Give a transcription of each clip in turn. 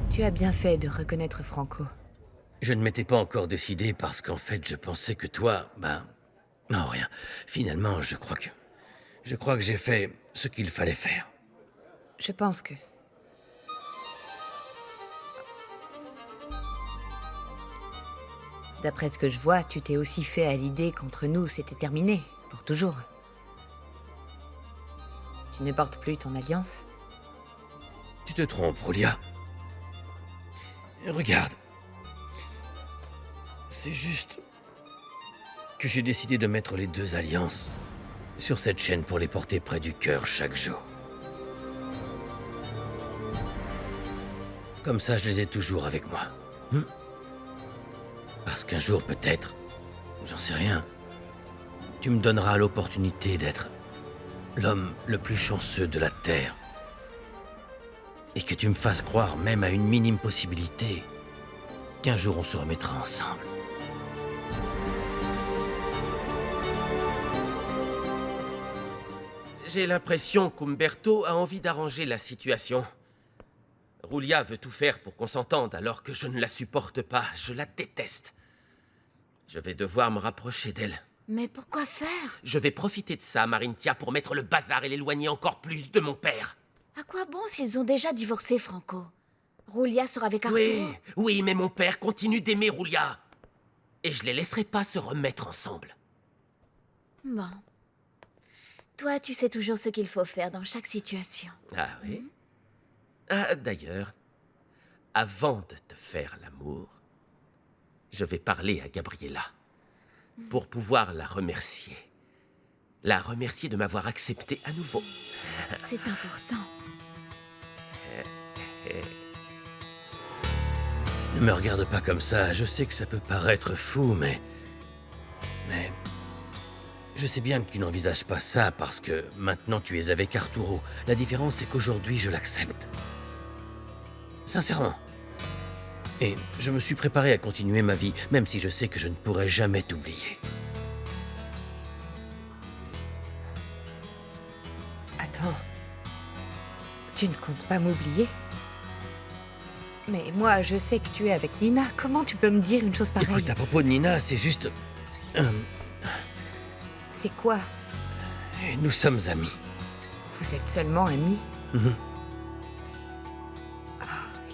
Tu as bien fait de reconnaître Franco. Je ne m'étais pas encore décidé parce qu'en fait, je pensais que toi, non, rien. Finalement, je crois que j'ai fait ce qu'il fallait faire. Je pense que... D'après ce que je vois, tu t'es aussi fait à l'idée qu'entre nous, c'était terminé. Pour toujours. Tu ne portes plus ton alliance? Tu te trompes, Roulia. Regarde. C'est juste que j'ai décidé de mettre les deux alliances sur cette chaîne pour les porter près du cœur chaque jour. Comme ça, je les ai toujours avec moi. Parce qu'un jour, peut-être, j'en sais rien, tu me donneras l'opportunité d'être l'homme le plus chanceux de la Terre. Et que tu me fasses croire, même à une minime possibilité, qu'un jour on se remettra ensemble. J'ai l'impression qu'Umberto a envie d'arranger la situation. Roulia veut tout faire pour qu'on s'entende, alors que je ne la supporte pas. Je la déteste. Je vais devoir me rapprocher d'elle. Mais pourquoi faire? Je vais profiter de ça, Marintia, pour mettre le bazar et l'éloigner encore plus de mon père. À quoi bon s'ils ont déjà divorcé, Franco? Roulia sera avec Arturo. Oui, mais mon père continue d'aimer Roulia. Et je les laisserai pas se remettre ensemble. Bon. Toi, tu sais toujours ce qu'il faut faire dans chaque situation. Ah oui? Ah, d'ailleurs, avant de te faire l'amour, je vais parler à Gabriella pour pouvoir la remercier. La remercier de m'avoir accepté à nouveau. C'est important. Ne me regarde pas comme ça, je sais que ça peut paraître fou, mais je sais bien que tu n'envisages pas ça parce que maintenant tu es avec Arturo. La différence, c'est qu'aujourd'hui, je l'accepte. Sincèrement. Et je me suis préparé à continuer ma vie, même si je sais que je ne pourrai jamais t'oublier. Attends. Tu ne comptes pas m'oublier? Mais moi, je sais que tu es avec Nina. Comment tu peux me dire une chose pareille? Écoute, à propos de Nina, c'est juste... C'est quoi? Nous sommes amis. Vous êtes seulement amis? Mhm.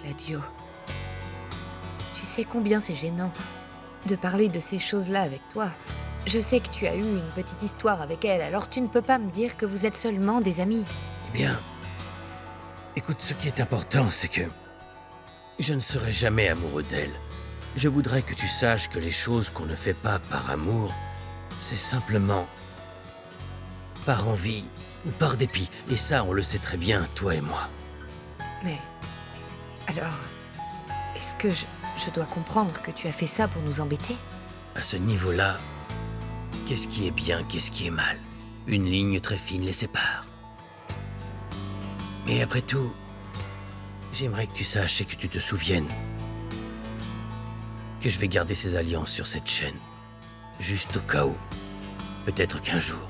Gladio. Tu sais combien c'est gênant de parler de ces choses-là avec toi. Je sais que tu as eu une petite histoire avec elle, alors tu ne peux pas me dire que vous êtes seulement des amis. Eh bien... Écoute, ce qui est important, c'est que... je ne serai jamais amoureux d'elle. Je voudrais que tu saches que les choses qu'on ne fait pas par amour, c'est simplement par envie ou par dépit. Et ça, on le sait très bien, toi et moi. Mais... alors... est-ce que je dois comprendre que tu as fait ça pour nous embêter? À ce niveau-là, qu'est-ce qui est bien, qu'est-ce qui est mal? Une ligne très fine les sépare. Mais après tout, j'aimerais que tu saches et que tu te souviennes que je vais garder ces alliances sur cette chaîne. Juste au cas où. Peut-être qu'un jour,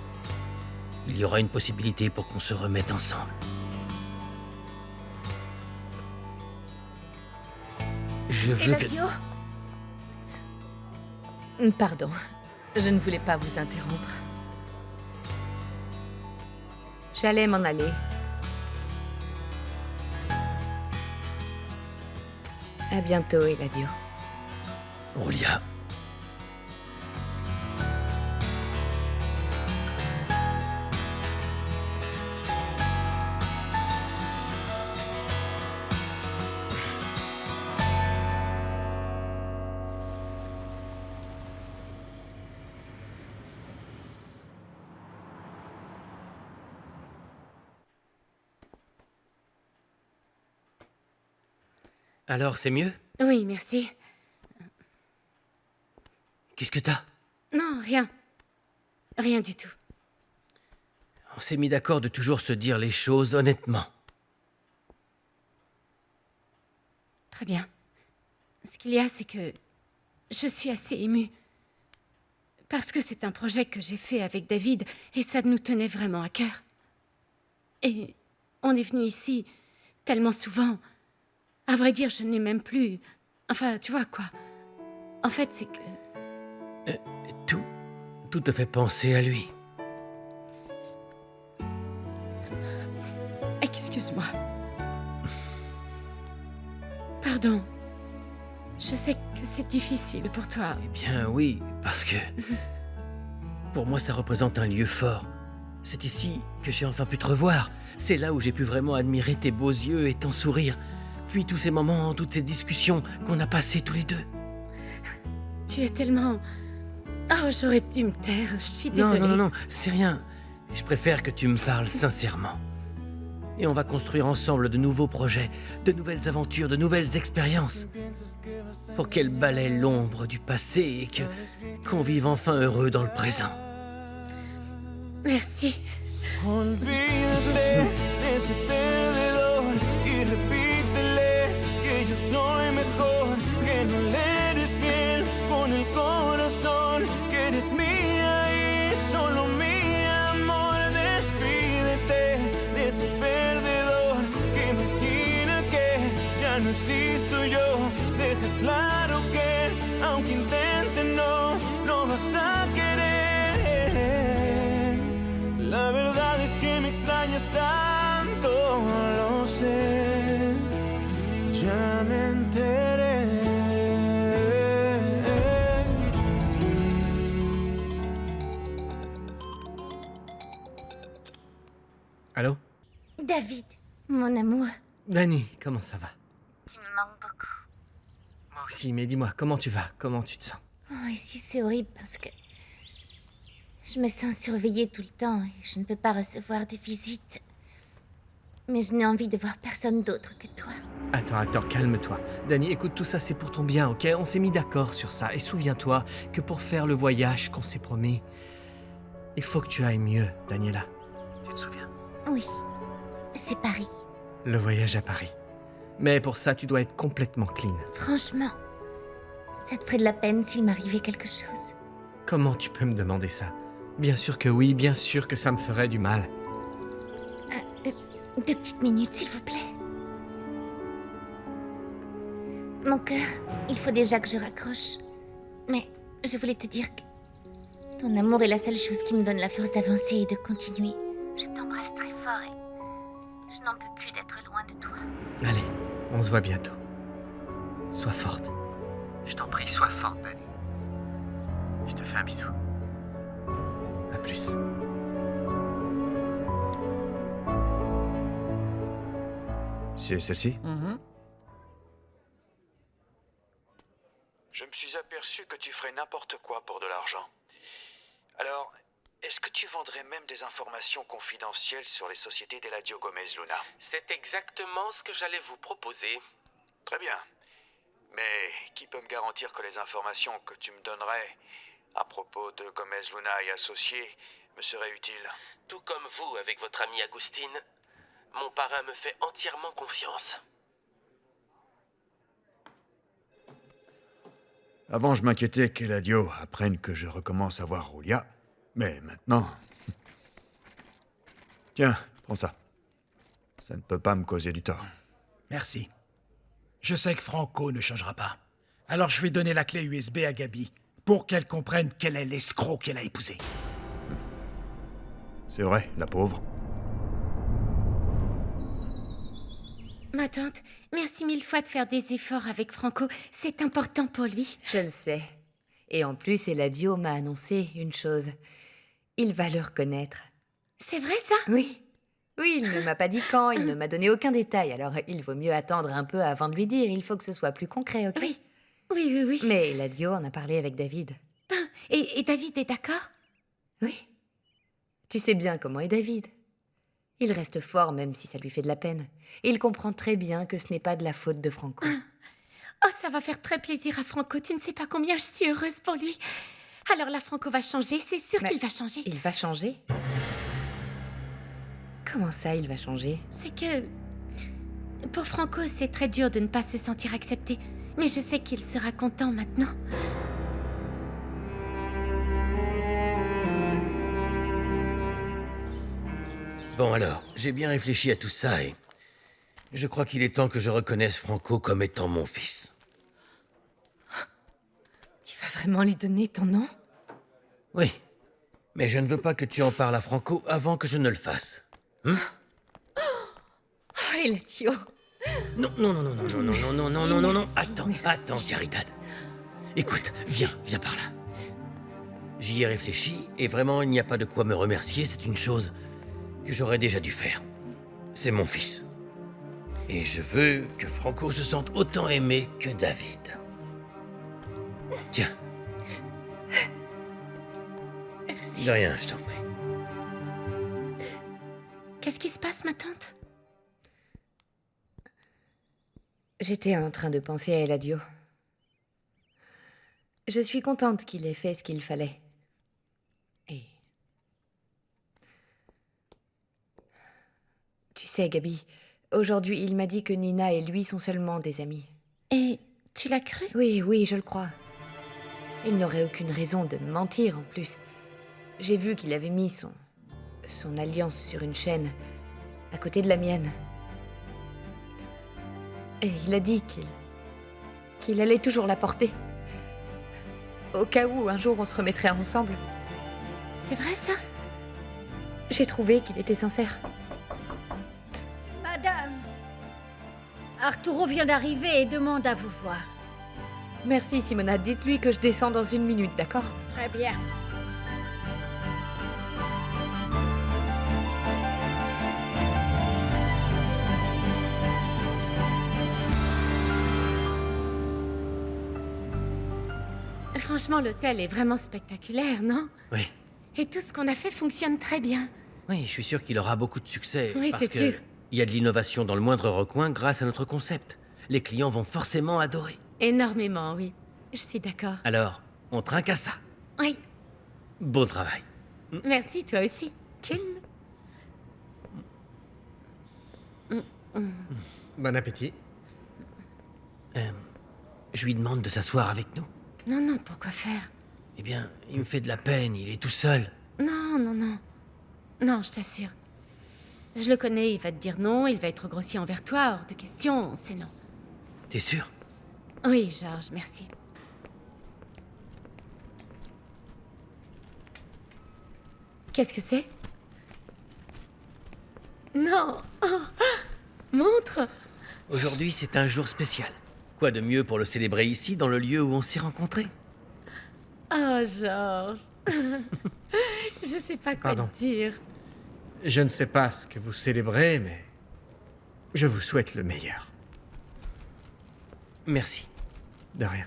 il y aura une possibilité pour qu'on se remette ensemble. Je veux que... Eladio, Pardon, je ne voulais pas vous interrompre. J'allais m'en aller. À bientôt, Eladio. Aulia. Alors, c'est mieux? Oui, merci. Qu'est-ce que t'as? Non, rien. Rien du tout. On s'est mis d'accord de toujours se dire les choses honnêtement. Très bien. Ce qu'il y a, c'est que je suis assez émue. Parce que c'est un projet que j'ai fait avec David et ça nous tenait vraiment à cœur. Et on est venu ici tellement souvent. À vrai dire, je n'ai même plus... Enfin, tu vois quoi. En fait, c'est que... Tout te fait penser à lui. Excuse-moi. Pardon. Je sais que c'est difficile pour toi. Eh bien oui, parce que... Pour moi, ça représente un lieu fort. C'est ici que j'ai enfin pu te revoir. C'est là où j'ai pu vraiment admirer tes beaux yeux et ton sourire. Puis tous ces moments, toutes ces discussions qu'on a passées tous les deux. Tu es tellement... Oh, j'aurais dû me taire, je suis désolée. Non, c'est rien. Je préfère que tu me parles sincèrement. Et on va construire ensemble de nouveaux projets, de nouvelles aventures, de nouvelles expériences. Pour qu'elles balaient l'ombre du passé et qu'on vive enfin heureux dans le présent. Merci. Olvídate de ese perdedor y repítele que yo soy mejor, que no le eres fiel con el corazón, que eres mía y solo mi amor. Despídete de ese perdedor que imagina que ya no existo yo. Deja claro que aunque intente no lo vas a querer. La verdad es que me extrañas tanto, lo sé, ya me enteré. Allô? David, mon amour. Dani, comment ça va? Tu me manques beaucoup. Moi aussi, mais dis-moi, comment tu vas? Comment tu te sens? Oh, ici c'est horrible parce que je me sens surveillée tout le temps et je ne peux pas recevoir de visites. Mais je n'ai envie de voir personne d'autre que toi. Attends, calme-toi. Dani, écoute, tout ça c'est pour ton bien, ok? On s'est mis d'accord sur ça. Et souviens-toi que pour faire le voyage qu'on s'est promis, il faut que tu ailles mieux, Daniela. Tu te souviens? Oui, c'est Paris. Le voyage à Paris. Mais pour ça, tu dois être complètement clean. Franchement, ça te ferait de la peine s'il m'arrivait quelque chose. Comment tu peux me demander ça? Bien sûr que oui, bien sûr que ça me ferait du mal. 2 petites minutes, s'il vous plaît. Mon cœur, il faut déjà que je raccroche. Mais je voulais te dire que ton amour est la seule chose qui me donne la force d'avancer et de continuer. Je t'embrasse très fort et je n'en peux plus d'être loin de toi. Allez, on se voit bientôt. Sois forte. Je t'en prie, sois forte, Dani. Je te fais un bisou. À plus. C'est celle-ci? Je me suis aperçu que tu ferais n'importe quoi pour de l'argent. Alors, est-ce que tu vendrais même des informations confidentielles sur les sociétés d'Eladio Gomez Luna? C'est exactement ce que j'allais vous proposer. Très bien. Mais qui peut me garantir que les informations que tu me donnerais à propos de Gomez Luna et associés me serait utile. Tout comme vous avec votre ami Agustin, mon parrain me fait entièrement confiance. Avant, je m'inquiétais qu'Eladio apprenne que je recommence à voir Julia, mais maintenant... Tiens, prends ça. Ça ne peut pas me causer du tort. Merci. Je sais que Franco ne changera pas. Alors je vais donner la clé USB à Gabi pour qu'elle comprenne quel est l'escroc qu'elle a épousé. C'est vrai, la pauvre. Ma tante, merci 1000 fois de faire des efforts avec Franco. C'est important pour lui. Je le sais. Et en plus, Eladio m'a annoncé une chose. Il va le reconnaître. C'est vrai ça? Oui. Oui, il ne m'a pas dit quand, il ne m'a donné aucun détail. Alors, il vaut mieux attendre un peu avant de lui dire. Il faut que ce soit plus concret, ok? Oui. Oui. Mais Eladio en a parlé avec David. Et David est d'accord? Oui. Tu sais bien comment est David. Il reste fort même si ça lui fait de la peine. Il comprend très bien que ce n'est pas de la faute de Franco. Oh, ça va faire très plaisir à Franco. Tu ne sais pas combien je suis heureuse pour lui. Alors là, Franco va changer. C'est sûr Mais qu'il va changer. Il va changer? Comment ça, il va changer? C'est que... Pour Franco, c'est très dur de ne pas se sentir accepté. Mais je sais qu'il sera content maintenant. Bon alors, j'ai bien réfléchi à tout ça et... Je crois qu'il est temps que je reconnaisse Franco comme étant mon fils. Tu vas vraiment lui donner ton nom? Oui, mais je ne veux pas que tu en parles à Franco avant que je ne le fasse. Oh, Eladio. Non, attends, Caridad. Écoute, viens par là. J'y ai réfléchi, et vraiment, il n'y a pas de quoi me remercier, c'est une chose que j'aurais déjà dû faire. C'est mon fils. Et je veux que Franco se sente autant aimé que David. Tiens. Merci. De rien, je t'en prie. Qu'est-ce qui se passe, ma tante? J'étais en train de penser à Eladio. Je suis contente qu'il ait fait ce qu'il fallait. Et... Tu sais, Gabi, aujourd'hui, il m'a dit que Nina et lui sont seulement des amis. Et tu l'as cru? Oui, je le crois. Il n'aurait aucune raison de me mentir, en plus. J'ai vu qu'il avait mis son alliance sur une chaîne, à côté de la mienne. Et il a dit qu'il allait toujours la porter. Au cas où un jour on se remettrait ensemble. C'est vrai, ça? J'ai trouvé qu'il était sincère. Madame, Arturo vient d'arriver et demande à vous voir. Merci, Simona. Dites-lui que je descends dans 1 minute, d'accord? Très bien. Franchement, l'hôtel est vraiment spectaculaire, non? Oui. Et tout ce qu'on a fait fonctionne très bien. Oui, je suis sûr qu'il aura beaucoup de succès. Oui, parce c'est que sûr. il y a de l'innovation dans le moindre recoin grâce à notre concept. Les clients vont forcément adorer. Énormément, oui. Je suis d'accord. Alors, on trinque à ça. Oui, Bon travail. merci, toi aussi. Chin. Bon appétit. Je lui demande de s'asseoir avec nous. Non, pourquoi faire? Eh bien, il me fait de la peine, il est tout seul. Non. Non, je t'assure. Je le connais, il va te dire non, il va être grossier envers toi, hors de question, c'est non. T'es sûr? Oui, Georges, merci. Qu'est-ce que c'est? Non! Oh. Montre! Aujourd'hui, c'est un jour spécial. Quoi de mieux pour le célébrer ici, dans le lieu où on s'est rencontrés? Oh, Georges! Je sais pas quoi Pardon. te dire. Je ne sais pas ce que vous célébrez, mais je vous souhaite le meilleur. Merci. De rien.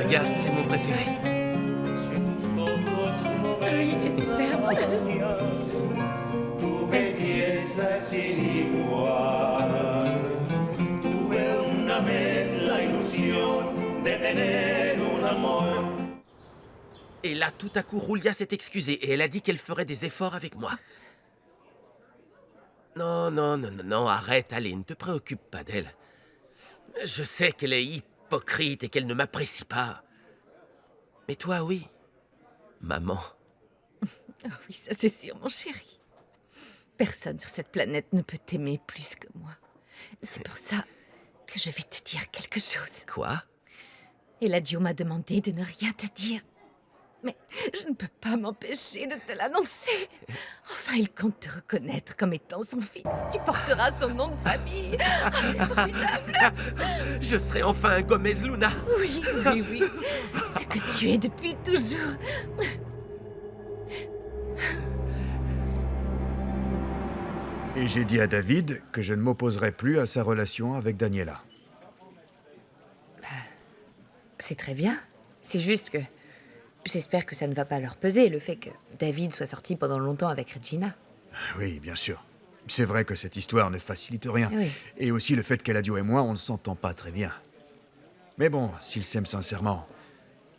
Regarde, c'est mon préféré. Oui, il est superbe. Et là, tout à coup, Julia s'est excusée et elle a dit qu'elle ferait des efforts avec moi. Non, arrête, allez, ne te préoccupe pas d'elle. Je sais qu'elle est hypocrite et qu'elle ne m'apprécie pas. Mais toi, oui. Maman. Oh oui, ça c'est sûr, mon chéri. Personne sur cette planète ne peut t'aimer plus que moi. C'est pour ça que je vais te dire quelque chose. Quoi? Eladio m'a demandé de ne rien te dire. Mais je ne peux pas m'empêcher de te l'annoncer. Enfin, il compte te reconnaître comme étant son fils. Tu porteras son nom de famille. Oh, c'est formidable. Je serai enfin un Gomez Luna. Oui. Ce que tu es depuis toujours. Et j'ai dit à David que je ne m'opposerai plus à sa relation avec Daniela. C'est très bien. C'est juste que... J'espère que ça ne va pas leur peser, le fait que David soit sorti pendant longtemps avec Regina. Oui, bien sûr. C'est vrai que cette histoire ne facilite rien. Oui. Et aussi le fait qu'Eladio et moi, on ne s'entend pas très bien. Mais bon, s'ils s'aiment sincèrement,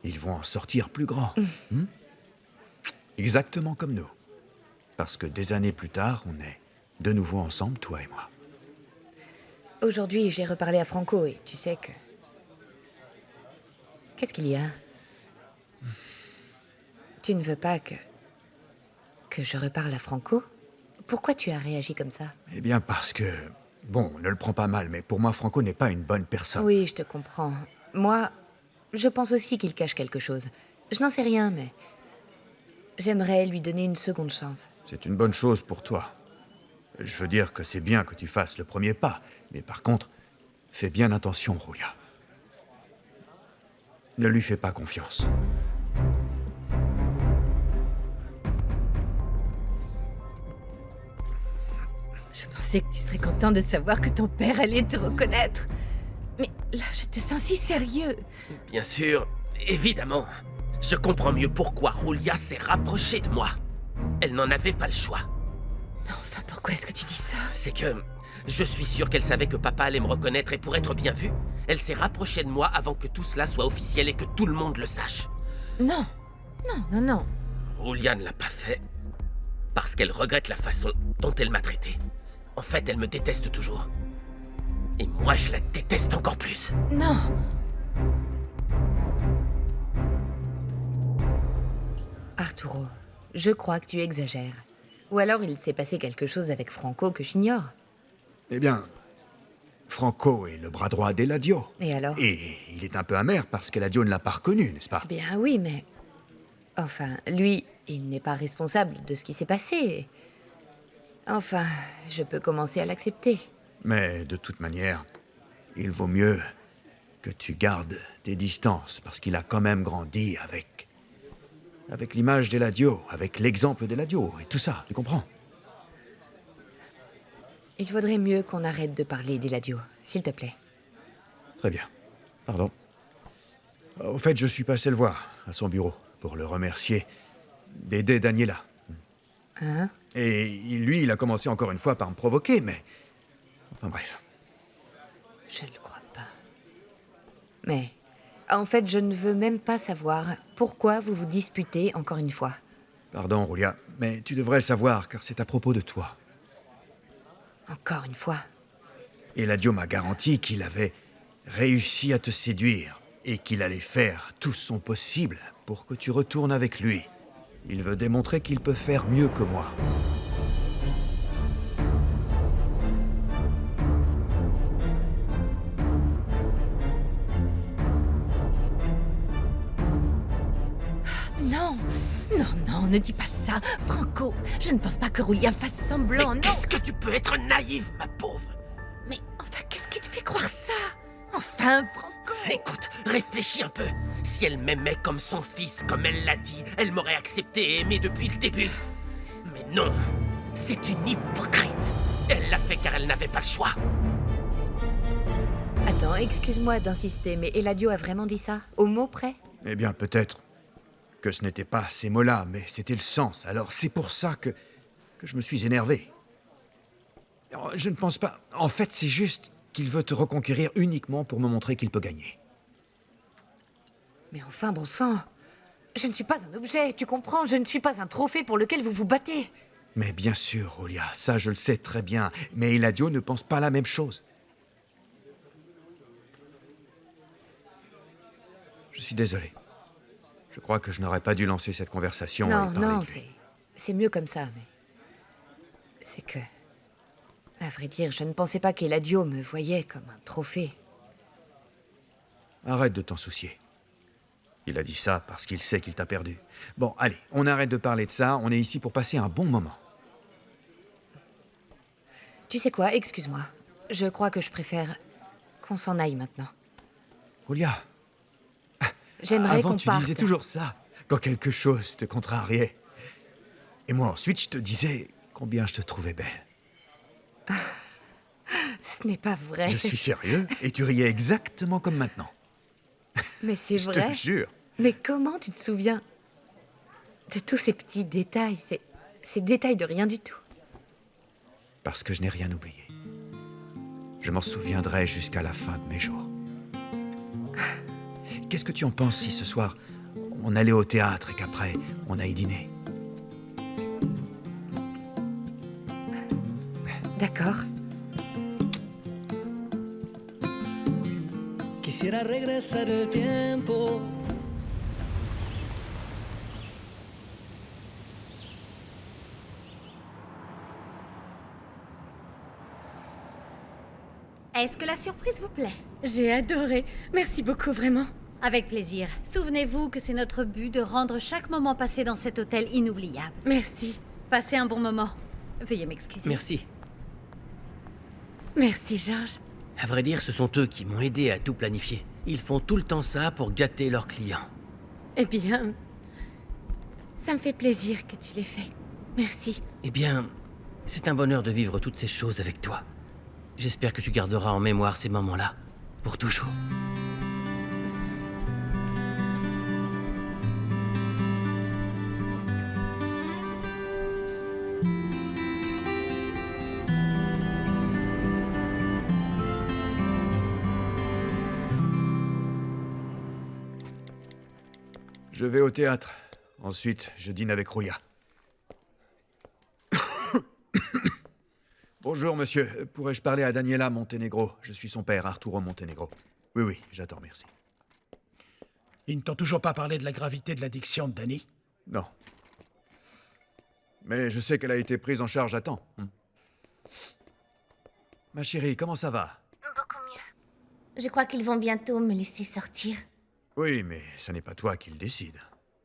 ils vont en sortir plus grands. Exactement comme nous. Parce que des années plus tard, on est de nouveau ensemble, toi et moi. Aujourd'hui, j'ai reparlé à Franco et tu sais que... Qu'est-ce qu'il y a? Tu ne veux pas que je reparle à Franco? Pourquoi tu as réagi comme ça? Eh bien parce que... Bon, ne le prends pas mal, mais pour moi, Franco n'est pas une bonne personne. Oui, je te comprends. Moi, je pense aussi qu'il cache quelque chose. Je n'en sais rien, mais... J'aimerais lui donner une seconde chance. C'est une bonne chose pour toi. Je veux dire que c'est bien que tu fasses le premier pas, mais par contre, fais bien attention, Julia. Ne lui fais pas confiance. Je pensais que tu serais content de savoir que ton père allait te reconnaître. Mais là, je te sens si sérieux. Bien sûr, évidemment. Je comprends mieux pourquoi Julia s'est rapprochée de moi. Elle n'en avait pas le choix. Enfin, pourquoi est-ce que tu dis ça? C'est que je suis sûr qu'elle savait que papa allait me reconnaître et pour être bien vue, elle s'est rapprochée de moi avant que tout cela soit officiel et que tout le monde le sache. Non. Julia ne l'a pas fait parce qu'elle regrette la façon dont elle m'a traité. En fait, elle me déteste toujours. Et moi, je la déteste encore plus. Non. Arturo, je crois que tu exagères. Ou alors il s'est passé quelque chose avec Franco que j'ignore. Eh bien, Franco est le bras droit d'Eladio. Et alors? Et il est un peu amer parce qu'Eladio ne l'a pas reconnu, n'est-ce pas? Bien oui, mais... Enfin, lui, il n'est pas responsable de ce qui s'est passé. Enfin, je peux commencer à l'accepter. Mais de toute manière, il vaut mieux que tu gardes tes distances parce qu'il a quand même grandi avec l'image d'Eladio, avec l'exemple d'Eladio et tout ça, tu comprends? Il vaudrait mieux qu'on arrête de parler d'Eladio, s'il te plaît. Très bien. Pardon. Au fait, je suis passé le voir à son bureau pour le remercier d'aider Daniela. Hein? Et lui, il a commencé encore une fois par me provoquer, mais... Enfin bref. Je ne le crois pas. Mais, en fait, je ne veux même pas savoir pourquoi vous vous disputez encore une fois. Pardon, Julia, mais tu devrais le savoir, car c'est à propos de toi. Encore une fois. Eladio m'a garanti qu'il avait réussi à te séduire et qu'il allait faire tout son possible pour que tu retournes avec lui. Il veut démontrer qu'il peut faire mieux que moi. Non, ne dis pas ça, Franco. Je ne pense pas que Julia fasse semblant, Mais non. qu'est-ce que tu peux être naïve, ma pauvre? Mais enfin, qu'est-ce qui te fait croire ça? Enfin, Franco. Écoute, réfléchis un peu. Si elle m'aimait comme son fils, comme elle l'a dit, elle m'aurait accepté et aimé depuis le début. Mais non, c'est une hypocrite. Elle l'a fait car elle n'avait pas le choix. Attends, excuse-moi d'insister, mais Eladio a vraiment dit ça? Au mot près? Eh bien, peut-être que ce n'était pas ces mots-là, mais c'était le sens. Alors, c'est pour ça que je me suis énervé. Alors, je ne pense pas... En fait, c'est juste qu'il veut te reconquérir uniquement pour me montrer qu'il peut gagner. Mais enfin, bon sang, je ne suis pas un objet, tu comprends? Je ne suis pas un trophée pour lequel vous vous battez. Mais bien sûr, Julia, ça je le sais très bien. Mais Eladio ne pense pas la même chose. Je suis désolé. Je crois que je n'aurais pas dû lancer cette conversation. Non, et parler non, de lui. c'est mieux comme ça, mais... C'est que... À vrai dire, je ne pensais pas qu'Eladio me voyait comme un trophée. Arrête de t'en soucier. Il a dit ça parce qu'il sait qu'il t'a perdu. Bon, allez, on arrête de parler de ça. On est ici pour passer un bon moment. Tu sais quoi, excuse-moi. Je crois que je préfère qu'on s'en aille maintenant. Julia, J'aimerais avant qu'on tu parte. disais toujours ça, quand quelque chose te contrariait. Et moi ensuite, je te disais combien je te trouvais belle. Ce n'est pas vrai. Je suis sérieux, et tu riais exactement comme maintenant. Mais c'est Je vrai. te jure. Mais comment tu te souviens de tous ces petits détails, ces détails de rien du tout? Parce que je n'ai rien oublié. Je m'en souviendrai jusqu'à la fin de mes jours. Qu'est-ce que tu en penses si ce soir, on allait au théâtre et qu'après, on aille dîner? D'accord. Quisiera regresar el tiempo. Est-ce que la surprise vous plaît? J'ai adoré. Merci beaucoup, vraiment. Avec plaisir. Souvenez-vous que c'est notre but de rendre chaque moment passé dans cet hôtel inoubliable. Merci. Passez un bon moment. Veuillez m'excuser. Merci. Merci, Georges. À vrai dire, ce sont eux qui m'ont aidé à tout planifier. Ils font tout le temps ça pour gâter leurs clients. Eh bien, ça me fait plaisir que tu l'aies fait. Merci. Eh bien, c'est un bonheur de vivre toutes ces choses avec toi. J'espère que tu garderas en mémoire ces moments-là, pour toujours. Je vais au théâtre. Ensuite, je dîne avec Julia. Bonjour, monsieur. Pourrais-je parler à Daniela Montenegro? Je suis son père, Arturo Montenegro. Oui, j'attends, merci. Ils ne t'ont toujours pas parlé de la gravité de l'addiction de Danny? Non. Mais je sais qu'elle a été prise en charge à temps. Ma chérie, comment ça va? Beaucoup mieux. Je crois qu'ils vont bientôt me laisser sortir. Oui, mais ce n'est pas toi qui le décide.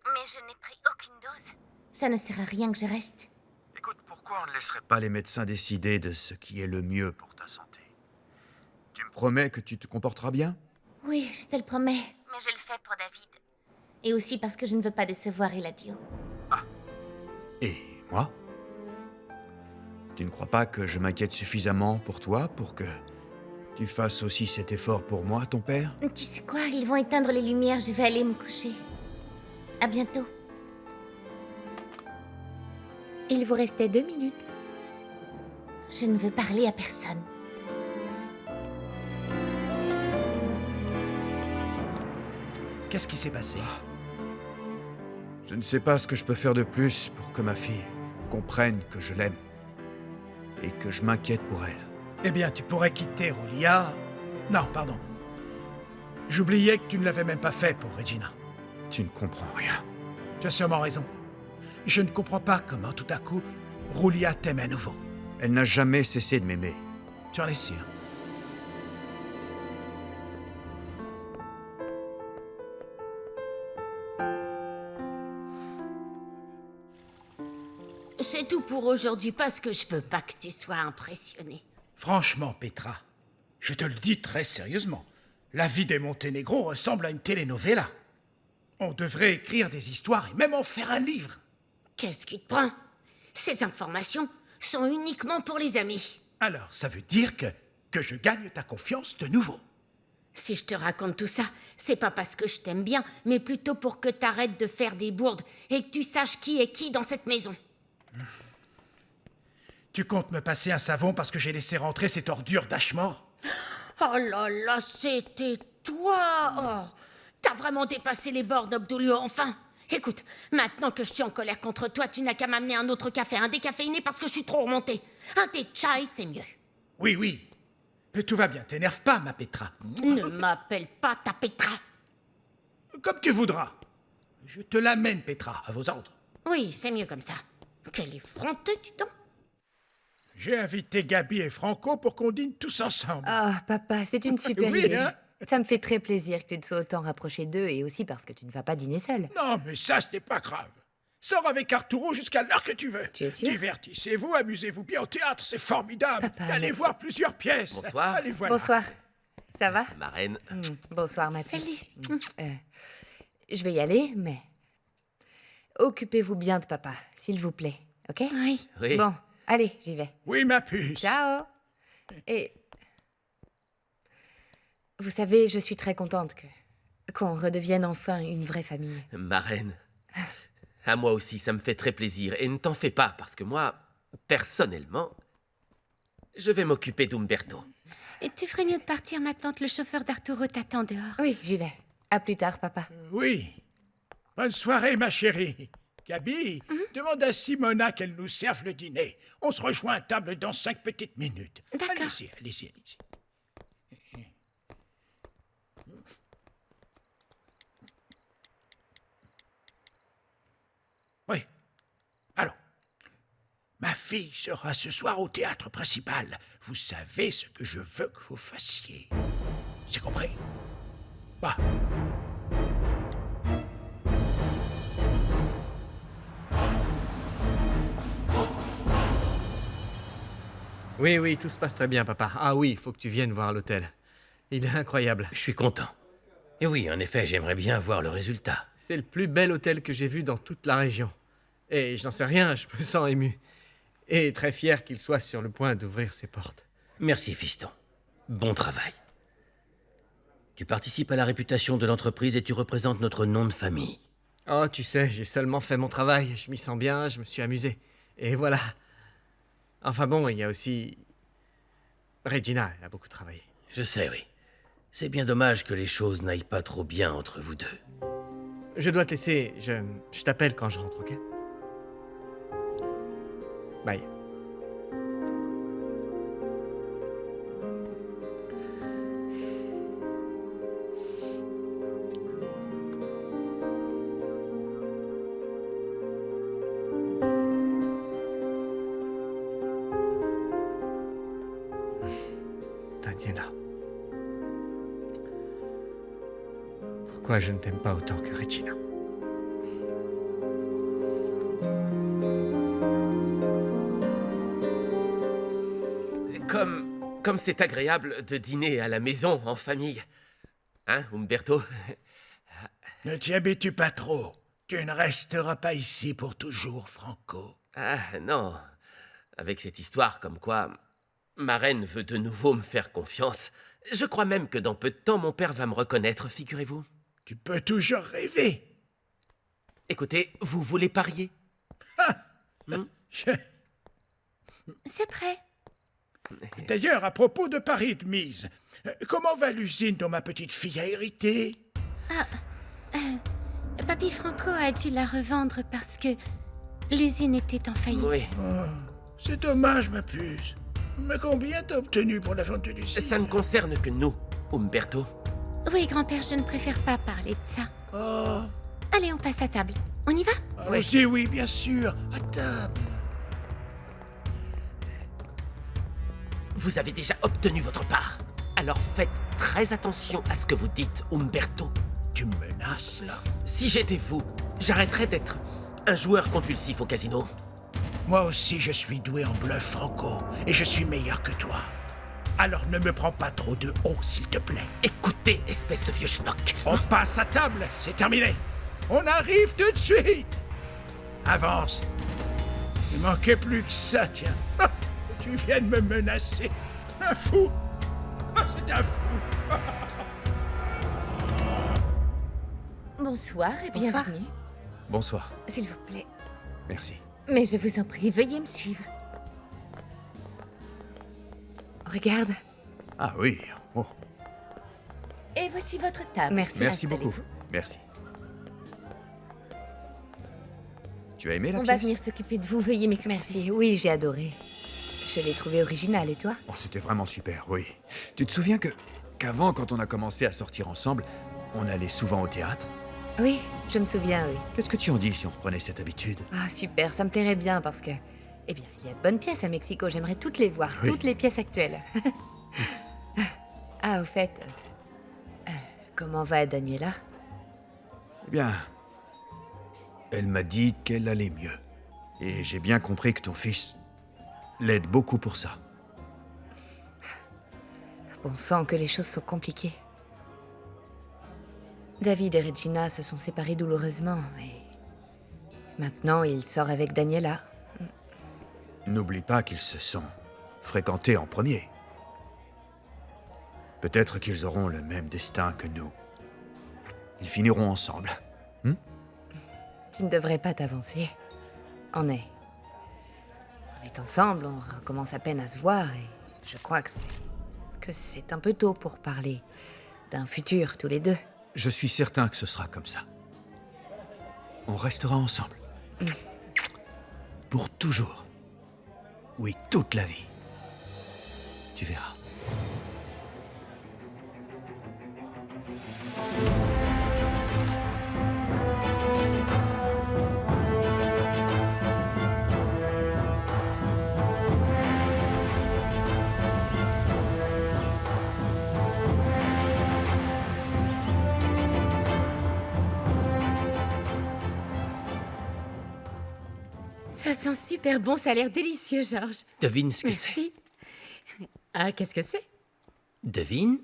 Mais je n'ai pris aucune dose. Ça ne sert à rien que je reste. Écoute, pourquoi on ne laisserait pas les médecins décider de ce qui est le mieux pour ta santé? Tu me promets que tu te comporteras bien? Oui, je te le promets. Mais je le fais pour David. Et aussi parce que je ne veux pas décevoir Eladio. Et moi? Tu ne crois pas que je m'inquiète suffisamment pour toi pour que tu fasses aussi cet effort pour moi, ton père? Tu sais quoi, ils vont éteindre les lumières, je vais aller me coucher. À bientôt. Il vous restait 2 minutes. Je ne veux parler à personne. Qu'est-ce qui s'est passé? Je ne sais pas ce que je peux faire de plus pour que ma fille comprenne que je l'aime et que je m'inquiète pour elle. Eh bien, tu pourrais quitter Julia... Non, pardon. J'oubliais que tu ne l'avais même pas fait pour Regina. Tu ne comprends rien. Tu as sûrement raison. Je ne comprends pas comment, tout à coup, Julia t'aime à nouveau. Elle n'a jamais cessé de m'aimer. Tu en es sûr? C'est tout pour aujourd'hui parce que je veux pas que tu sois impressionné. Franchement, Petra, je te le dis très sérieusement. La vie des Montenegro ressemble à une telenovela. On devrait écrire des histoires et même en faire un livre. Qu'est-ce qui te prend? Ces informations sont uniquement pour les amis. Alors, ça veut dire que je gagne ta confiance de nouveau. Si je te raconte tout ça, c'est pas parce que je t'aime bien, mais plutôt pour que t'arrêtes de faire des bourdes et que tu saches qui est qui dans cette maison. Tu comptes me passer un savon parce que j'ai laissé rentrer cette ordure d'Ashmore? Oh là là, c'était toi! Oh, t'as vraiment dépassé les bords, Nobdulio, enfin! Écoute, maintenant que je suis en colère contre toi, tu n'as qu'à m'amener un autre café, un décaféiné parce que je suis trop remontée. Un thé chai, c'est mieux. Oui, oui. Tout va bien, t'énerve pas, ma Petra. Ne m'appelle pas ta Petra. Comme tu voudras. Je te l'amène, Petra, à vos ordres. Oui, c'est mieux comme ça. Quelle effrontée, tu t'en... J'ai invité Gabi et Franco pour qu'on dîne tous ensemble. Ah, papa, c'est une super Oui, idée. hein? Ça me fait très plaisir que tu te sois autant rapproché d'eux et aussi parce que tu ne vas pas dîner seul. Non, mais ça, ce n'est pas grave. Sors avec Arturo jusqu'à l'heure que tu veux. Tu es sûr? Divertissez-vous, amusez-vous bien au théâtre, c'est formidable. Papa, Allez mais- voir plusieurs pièces. Bonsoir. Allez, voilà. Bonsoir. Ça va? Marraine. Bonsoir, ma puce. Salut. Je vais y aller, mais... Occupez-vous bien de papa, s'il vous plaît, ok? Oui. Oui. Bon, allez, j'y vais. Oui, ma puce. Ciao. Et... Vous savez, je suis très contente qu'on redevienne enfin une vraie famille. Marraine. À moi aussi, ça me fait très plaisir. Et ne t'en fais pas, parce que moi, personnellement, je vais m'occuper d'Umberto. Et tu ferais mieux de partir, ma tante. Le chauffeur d'Arturo t'attend dehors. Oui, j'y vais. À plus tard, papa. Oui. Bonne soirée, ma chérie. Gabi, demande à Simona qu'elle nous serve le dîner. On se rejoint à table dans 5 petites minutes. D'accord. Allez-y, allez-y, allez-y. Oui. Alors, ma fille sera ce soir au théâtre principal. Vous savez ce que je veux que vous fassiez. C'est compris? Bah. Oui, oui, tout se passe très bien, papa. Ah oui, il faut que tu viennes voir l'hôtel. Il est incroyable. Je suis content. Et oui, en effet, j'aimerais bien voir le résultat. C'est le plus bel hôtel que j'ai vu dans toute la région. Et j'en sais rien, je me sens ému. Et très fier qu'il soit sur le point d'ouvrir ses portes. Merci, fiston. Bon travail. Tu participes à la réputation de l'entreprise et tu représentes notre nom de famille. Oh, tu sais, j'ai seulement fait mon travail. Je m'y sens bien, je me suis amusé. Et voilà. Enfin bon, il y a aussi... Regina, elle a beaucoup travaillé. Je sais, oui. C'est bien dommage que les choses n'aillent pas trop bien entre vous deux. Je dois te laisser. Je t'appelle quand je rentre, ok? Bye. Daniela. Pourquoi je ne t'aime pas autant que Regina? Comme c'est agréable de dîner à la maison, en famille. Hein, Umberto? Ne t'y habitue pas trop. Tu ne resteras pas ici pour toujours, Franco. Ah, non. Avec cette histoire comme quoi ma reine veut de nouveau me faire confiance, je crois même que dans peu de temps, mon père va me reconnaître, figurez-vous. Tu peux toujours rêver. Écoutez, vous voulez parier? C'est prêt. D'ailleurs, à propos de paris de mise, comment va l'usine dont ma petite fille a hérité? Papy Franco a dû la revendre parce que l'usine était en faillite. Oui. Oh, c'est dommage, ma puce. Mais combien t'as obtenu pour la vente de l'usine? Ça ne concerne que nous, Umberto. Oui, grand-père, je ne préfère pas parler de ça. Oh, Allez, on passe à table. On y va? allons-y, oui, bien sûr. À table. Vous avez déjà obtenu votre part. Alors faites très attention à ce que vous dites, Umberto. Tu me menaces, là? Si j'étais vous, j'arrêterais d'être un joueur compulsif au casino. Moi aussi, je suis doué en bluff, Franco, et je suis meilleur que toi. Alors ne me prends pas trop de haut, s'il te plaît. Écoutez, espèce de vieux schnock. On passe à table, c'est terminé. On arrive tout de suite. Avance. Il manquait plus que ça, tiens. Ah, tu viens de me menacer. Un fou. Ah, c'est un fou. Bonsoir et Bonsoir. bienvenue. Bonsoir. S'il vous plaît. Merci. Mais je vous en prie, veuillez me suivre. Regarde. Ah oui. Oh, Et voici votre table. merci beaucoup. Installez-vous. Merci. Tu as aimé la On pièce? va venir s'occuper de vous, veuillez m'excuser. Merci. Oui, j'ai adoré. Je l'ai trouvé original, et toi? Oh, c'était vraiment super, oui. Tu te souviens qu'avant, quand on a commencé à sortir ensemble, on allait souvent au théâtre? Oui, je me souviens, oui. Qu'est-ce que tu en dis si on reprenait cette habitude? Ah, super, ça me plairait bien parce que... Eh bien, il y a de bonnes pièces à Mexico, j'aimerais toutes les voir, Oui. toutes les pièces actuelles. Ah, au fait... comment va Daniela? Eh bien, elle m'a dit qu'elle allait mieux. Et j'ai bien compris que ton fils l'aide beaucoup pour ça. On sent que les choses sont compliquées. David et Regina se sont séparés douloureusement, et... Maintenant, il sort avec Daniela. N'oublie pas qu'ils se sont fréquentés en premier. Peut-être qu'ils auront le même destin que nous. Ils finiront ensemble. Tu ne devrais pas t'avancer. On est ensemble, on recommence à peine à se voir, et je crois que c'est un peu tôt pour parler d'un futur tous les deux. Je suis certain que ce sera comme ça. On restera ensemble. Pour toujours. Oui, toute la vie. Tu verras. Ça sent super bon, ça a l'air délicieux, Georges. Devine ce que c'est. Merci. Ah, qu'est-ce que c'est? Devine?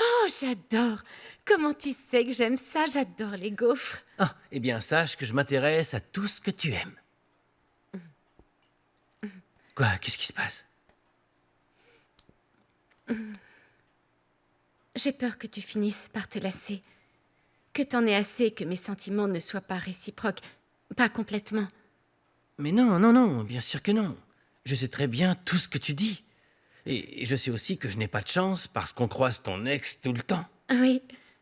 Oh, j'adore. Comment tu sais que j'aime ça? J'adore les gaufres. Ah, eh bien, sache que je m'intéresse à tout ce que tu aimes. Quoi? Qu'est-ce qui se passe? J'ai peur que tu finisses par te lasser. Que t'en aies assez, que mes sentiments ne soient pas réciproques. Pas complètement. Mais non, non, non, bien sûr que non. Je sais très bien tout ce que tu dis. Et je sais aussi que je n'ai pas de chance parce qu'on croise ton ex tout le temps. Oui,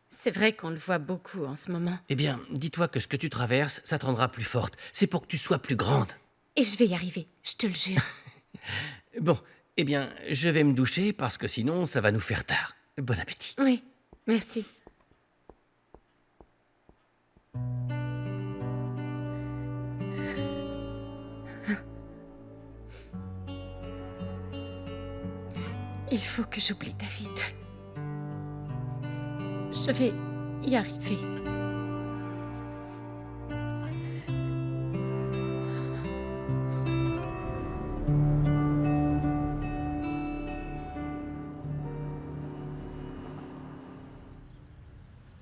c'est vrai qu'on le voit beaucoup en ce moment. Eh bien, dis-toi que ce que tu traverses, ça te rendra plus forte. C'est pour que tu sois plus grande. Et je vais y arriver, je te le jure. Bon, eh bien, je vais me doucher parce que sinon, ça va nous faire tard. Bon appétit. Oui, merci. Il faut que j'oublie David. Je vais y arriver.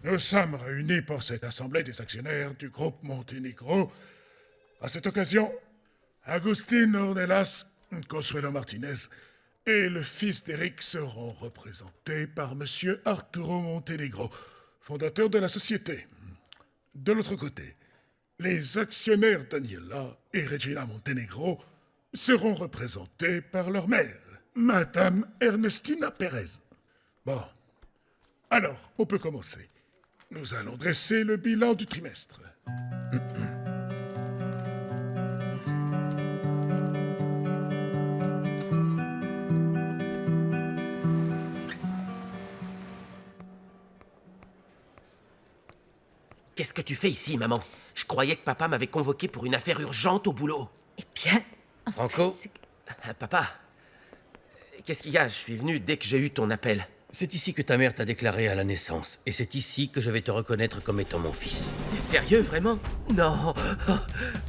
Nous sommes réunis pour cette assemblée des actionnaires du groupe Monténégro. À cette occasion, Agustín Ornelas, Consuelo Martinez et le fils d'Éric seront représentés par Monsieur Arturo Monténégro, fondateur de la société. De l'autre côté, les actionnaires Daniela et Regina Monténégro seront représentés par leur mère, Madame Ernestina Pérez. Bon, alors, on peut commencer. Nous allons dresser le bilan du trimestre. Qu'est-ce que tu fais ici, maman? Je croyais que papa m'avait convoqué pour une affaire urgente au boulot. Eh bien, Franco, Papa, qu'est-ce qu'il y a? Je suis venu dès que j'ai eu ton appel. c'est ici que ta mère t'a déclaré à la naissance. Et c'est ici que je vais te reconnaître comme étant mon fils. T'es sérieux, vraiment? Non. Oh,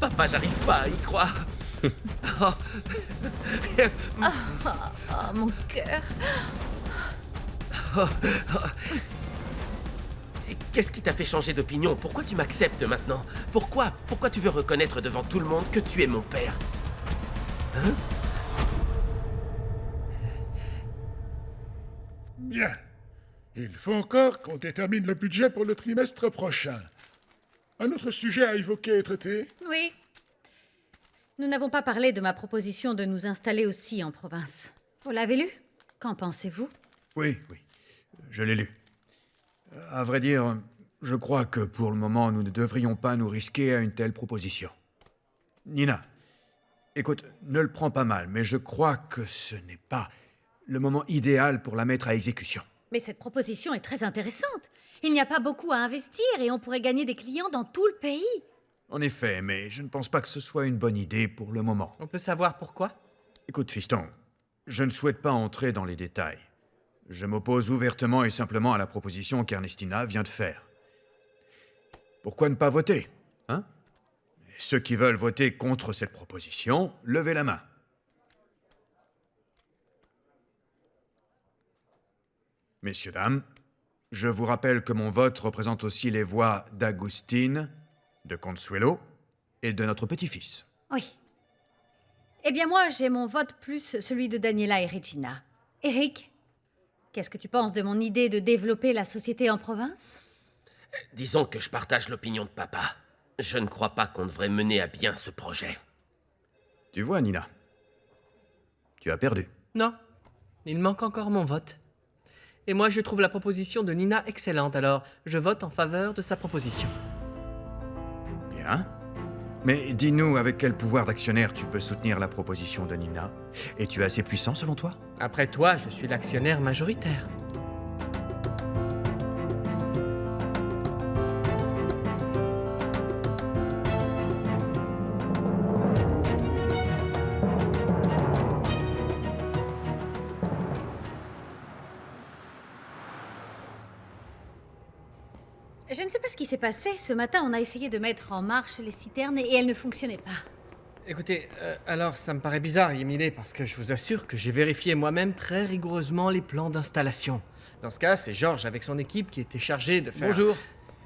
papa, j'arrive pas à y croire. Oh. oh, mon cœur. Qu'est-ce qui t'a fait changer d'opinion? Pourquoi tu m'acceptes maintenant? Pourquoi tu veux reconnaître devant tout le monde que tu es mon père? Hein? Bien. Il faut encore qu'on détermine le budget pour le trimestre prochain. Un autre sujet à évoquer et traiter? Oui. Nous n'avons pas parlé de ma proposition de nous installer aussi en province. Vous l'avez lu? Qu'en pensez-vous? Oui, je l'ai lu. À vrai dire, je crois que pour le moment, nous ne devrions pas nous risquer à une telle proposition. Nina, écoute, ne le prends pas mal, mais je crois que ce n'est pas le moment idéal pour la mettre à exécution. Mais cette proposition est très intéressante. Il n'y a pas beaucoup à investir et on pourrait gagner des clients dans tout le pays. En effet, mais je ne pense pas que ce soit une bonne idée pour le moment. On peut savoir pourquoi? Écoute, fiston, je ne souhaite pas entrer dans les détails. Je m'oppose ouvertement et simplement à la proposition qu'Ernestina vient de faire. Pourquoi ne pas voter, hein? Ceux qui veulent voter contre cette proposition, levez la main. Messieurs, dames, je vous rappelle que mon vote représente aussi les voix d'Agustín, de Consuelo et de notre petit-fils. Oui. Eh bien moi, j'ai mon vote plus celui de Daniela et Regina. Eric, qu'est-ce que tu penses de mon idée de développer la société en province? Disons que je partage l'opinion de papa. Je ne crois pas qu'on devrait mener à bien ce projet. Tu vois, Nina, tu as perdu. Non, il manque encore mon vote. Et moi, je trouve la proposition de Nina excellente, alors je vote en faveur de sa proposition. Bien. Mais dis-nous avec quel pouvoir d'actionnaire tu peux soutenir la proposition de Nina? Es-tu assez puissant selon toi? Après toi, je suis l'actionnaire majoritaire. Je ne sais pas ce qui s'est passé. Ce matin, on a essayé de mettre en marche les citernes et elles ne fonctionnaient pas. Écoutez, alors ça me paraît bizarre, Yemile, parce que je vous assure que j'ai vérifié moi-même très rigoureusement les plans d'installation. Dans ce cas, c'est Georges avec son équipe qui était chargé de faire... Bonjour.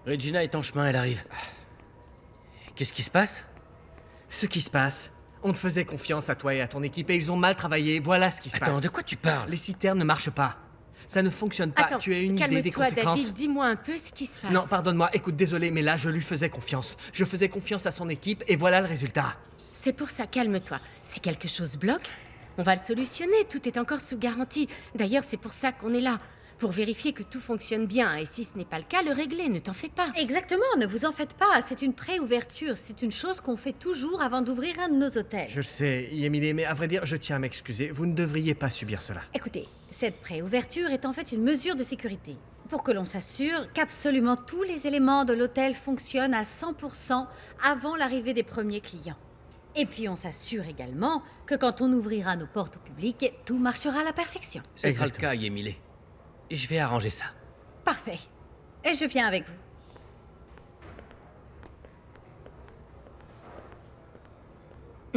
Regina est en chemin, elle arrive. Qu'est-ce qui se passe? Ce qui se passe, on te faisait confiance à toi et à ton équipe et ils ont mal travaillé, voilà ce qui se passe. Attends, de quoi tu parles? Les citernes ne marchent pas. Ça ne fonctionne pas, Attends, tu as une idée des conséquences. David, dis-moi un peu ce qui se passe. Non, pardonne-moi, écoute, désolé, mais là, je lui faisais confiance. Je faisais confiance à son équipe et voilà le résultat. C'est pour ça, calme-toi. Si quelque chose bloque, on va le solutionner, tout est encore sous garantie. D'ailleurs, c'est pour ça qu'on est là, pour vérifier que tout fonctionne bien. Et si ce n'est pas le cas, le régler, ne t'en fais pas. Exactement, ne vous en faites pas. C'est une pré-ouverture. C'est une chose qu'on fait toujours avant d'ouvrir un de nos hôtels. Je le sais, Yemile, mais à vrai dire, je tiens à m'excuser. Vous ne devriez pas subir cela. Écoutez, cette pré-ouverture est en fait une mesure de sécurité. Pour que l'on s'assure qu'absolument tous les éléments de l'hôtel fonctionnent à 100% avant l'arrivée des premiers clients. Et puis on s'assure également que quand on ouvrira nos portes au public, tout marchera à la perfection. Ce sera le cas, Yemile. Et je vais arranger ça. Parfait. Et je viens avec vous.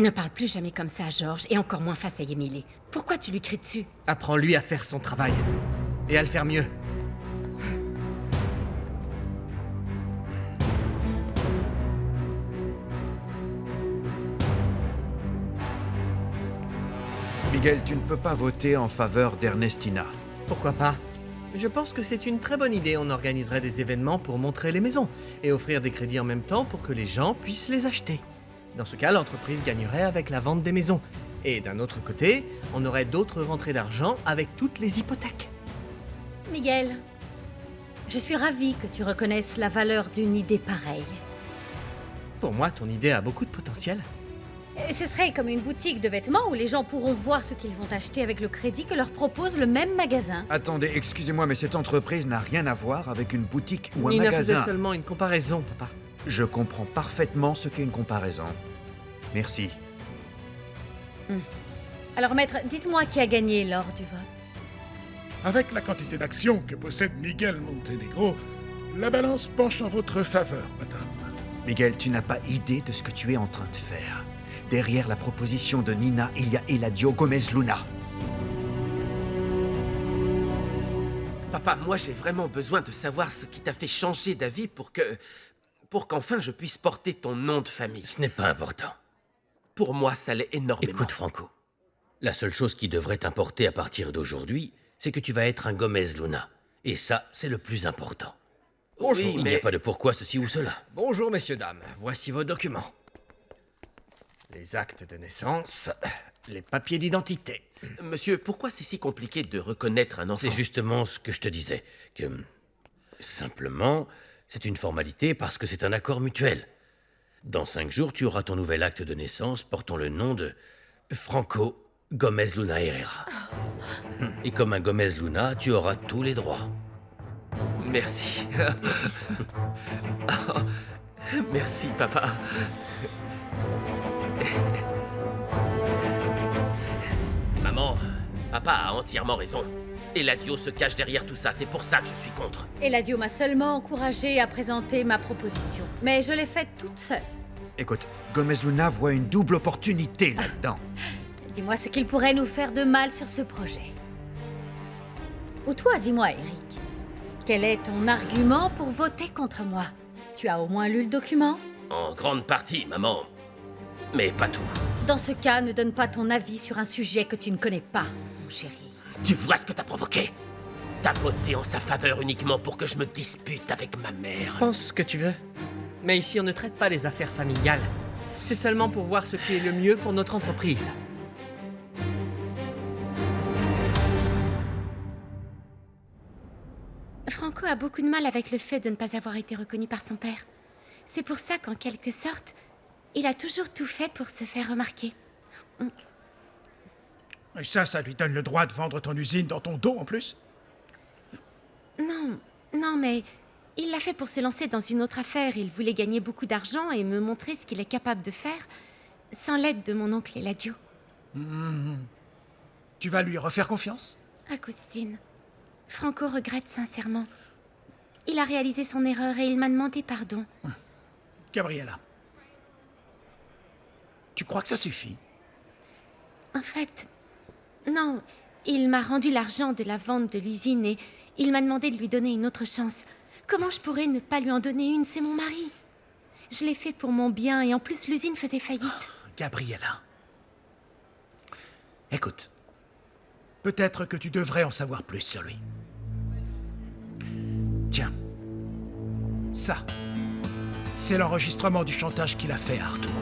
Ne parle plus jamais comme ça à Georges, et encore moins face à Yemile. Pourquoi tu lui cries dessus? Apprends-lui à faire son travail. Et à le faire mieux. Miguel, tu ne peux pas voter en faveur d'Ernestina. Pourquoi pas? Je pense que c'est une très bonne idée. On organiserait des événements pour montrer les maisons et offrir des crédits en même temps pour que les gens puissent les acheter. Dans ce cas, l'entreprise gagnerait avec la vente des maisons. Et d'un autre côté, on aurait d'autres rentrées d'argent avec toutes les hypothèques. Miguel, je suis ravie que tu reconnaisses la valeur d'une idée pareille. Pour moi, ton idée a beaucoup de potentiel. Ce serait comme une boutique de vêtements où les gens pourront voir ce qu'ils vont acheter avec le crédit que leur propose le même magasin. Attendez, excusez-moi, mais cette entreprise n'a rien à voir avec une boutique ou un Nina magasin. faisait seulement une comparaison, papa. Je comprends parfaitement ce qu'est une comparaison. Merci. Alors maître, dites-moi qui a gagné lors du vote. Avec la quantité d'actions que possède Miguel Montenegro, la balance penche en votre faveur, madame. Miguel, tu n'as pas idée de ce que tu es en train de faire. Derrière la proposition de Nina, il y a Eladio Gomez Luna. Papa, moi j'ai vraiment besoin de savoir ce qui t'a fait changer d'avis pour qu'enfin je puisse porter ton nom de famille. Ce n'est pas important. Pour moi, ça l'est énormément. Écoute, Franco. La seule chose qui devrait t'importer à partir d'aujourd'hui, c'est que tu vas être un Gomez Luna. Et ça, c'est le plus important. Bonjour, Oui, il n'y a pas de pourquoi ceci ou cela. Bonjour, messieurs, dames. Voici vos documents. Les actes de naissance, les papiers d'identité. Monsieur, pourquoi c'est si compliqué de reconnaître un enfant? C'est justement ce que je te disais, que simplement, c'est une formalité parce que c'est un accord mutuel. Dans 5 jours, tu auras ton nouvel acte de naissance portant le nom de Franco Gomez Luna Herrera. Et comme un Gomez Luna, tu auras tous les droits. Merci. Oh, merci, papa. Maman, papa a entièrement raison. Eladio se cache derrière tout ça, c'est pour ça que je suis contre. Eladio m'a seulement encouragée à présenter ma proposition. Mais je l'ai faite toute seule. Écoute, Gomez Luna voit une double opportunité là-dedans. Dis-moi ce qu'il pourrait nous faire de mal sur ce projet. Ou toi, dis-moi, Eric. Quel est ton argument pour voter contre moi? Tu as au moins lu le document? En grande partie, maman. Mais pas tout. Dans ce cas, ne donne pas ton avis sur un sujet que tu ne connais pas, mon chéri. Tu vois ce que t'as provoqué? T'as voté en sa faveur uniquement pour que je me dispute avec ma mère. Pense ce que tu veux. Mais ici, on ne traite pas les affaires familiales. C'est seulement pour voir ce qui est le mieux pour notre entreprise. Franco a beaucoup de mal avec le fait de ne pas avoir été reconnu par son père. C'est pour ça qu'en quelque sorte, il a toujours tout fait pour se faire remarquer. Et ça lui donne le droit de vendre ton usine dans ton dos en plus? Non, mais il l'a fait pour se lancer dans une autre affaire. Il voulait gagner beaucoup d'argent et me montrer ce qu'il est capable de faire sans l'aide de mon oncle Eladio. Tu vas lui refaire confiance? Agustin, Franco regrette sincèrement. Il a réalisé son erreur et il m'a demandé pardon. Gabriella, tu crois que ça suffit? En fait, non. Il m'a rendu l'argent de la vente de l'usine et il m'a demandé de lui donner une autre chance. Comment je pourrais ne pas lui en donner une? C'est mon mari. Je l'ai fait pour mon bien et en plus l'usine faisait faillite. Gabriella. Écoute, peut-être que tu devrais en savoir plus sur lui. Tiens, ça, c'est l'enregistrement du chantage qu'il a fait à Arturo.